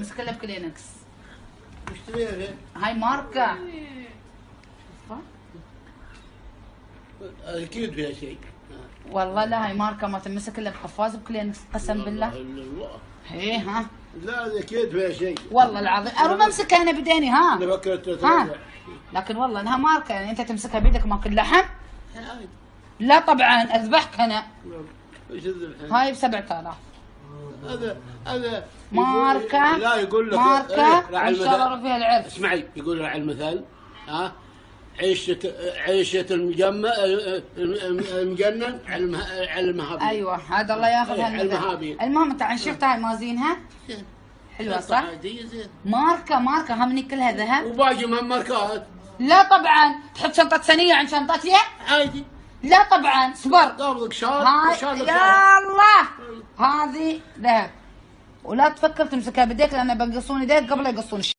مسكلها بكلينكس. اشتريها. هاي ماركة. اكيد فيها شيء. والله لا، هاي ماركة ما تمسك الا بقفاز بكلينكس، قسم بالله. الله. ايه ها. لا اكيد فيها شيء. والله العظيم اروح امسكها انا بديني ها. انا فكرت ها. لكن والله انها ماركة، يعني انت تمسكها بيدك ماكل لحم؟ عادي. لا طبعا اذبحك انا. ايش الذبح؟ هاي ب 7000. هذا ماركة. لا يقول لك ماركة راعي ان شاء الله المثل. اروح فيها العرس. اسمعي، يقول راعي المثل ها، عيشة المجنن على المهابيل. ايوه هذا الله ياخذ على المهابيل. المهم انت شفت هاي موازينها حلوه صح؟ زين. ماركة هم كلها ذهب. وباقي من ماركات لا طبعا تحط شنطة ثانية عن شنطتي؟ عادي. لا طبعا صبر. قابضك شال هاي وشال يا الله هذه ذهب، ولا تفكر تمسكها بديك لان بيقصون ايديك قبل يقصون